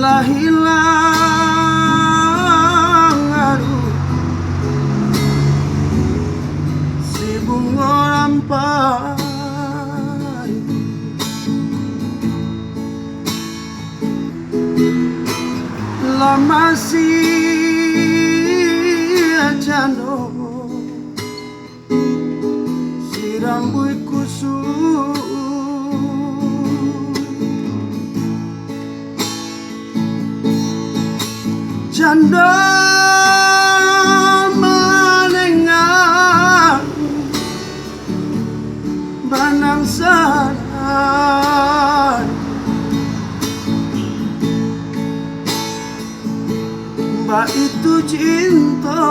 telah hilang haru si bunga rampai, lama si jano si rambut kusut janda menengah banang sana mbak itu cinta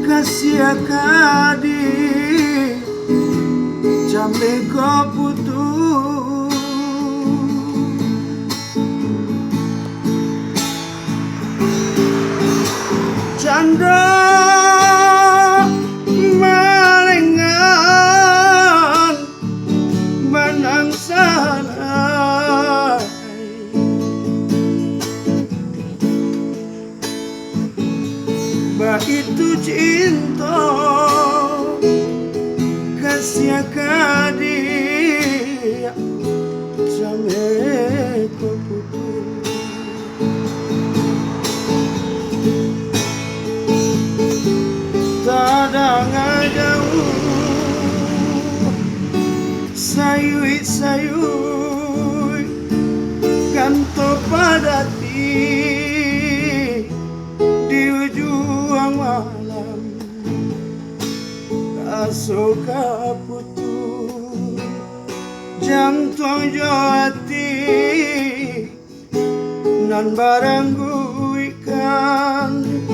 kasih kadi jambe kau putus janda malengan banang sana mbak itu cinta kasih kadi jambe kau putus tadang jauh sayui kanto padati di ujung malam asoka putus jantung jati nan baranggu ikan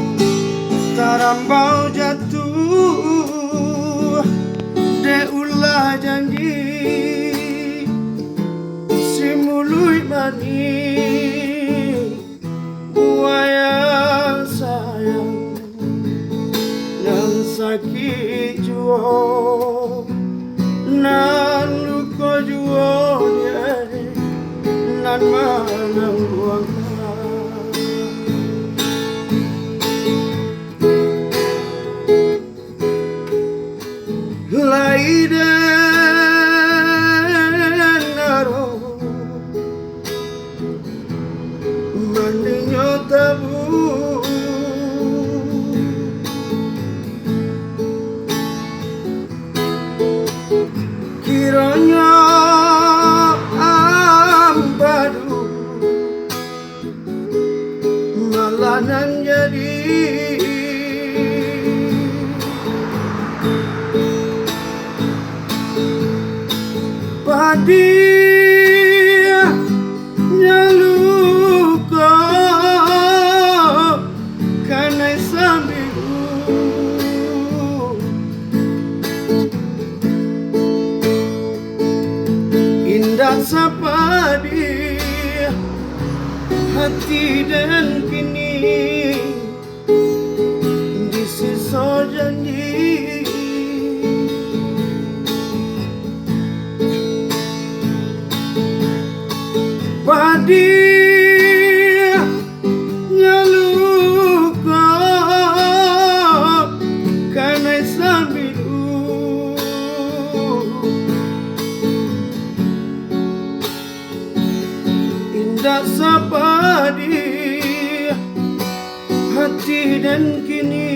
tarambau jatuh de ulah janji si mului mani buaya sayang nan sakit jua nan luka jua nan manang buang laidan naro mandinyo tabu kiranya ampadu malanan jadi dia nyaluka karena sambiku indah sapa dia hati dan kini di sisa janji dia nyaluka karena sambiku indah sapa dia hati dan kini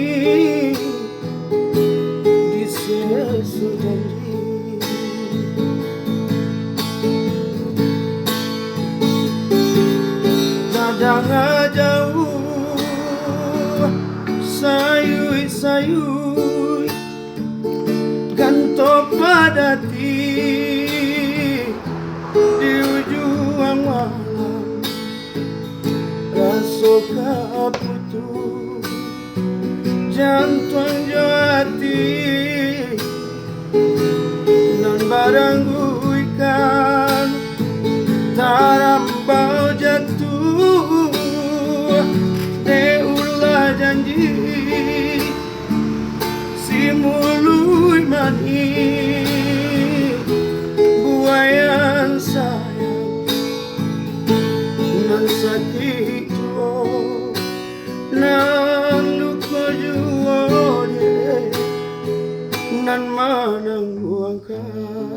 di sesu janji jangan jauh sayui kanto padati di ujung malam rasoka putus jantung sangka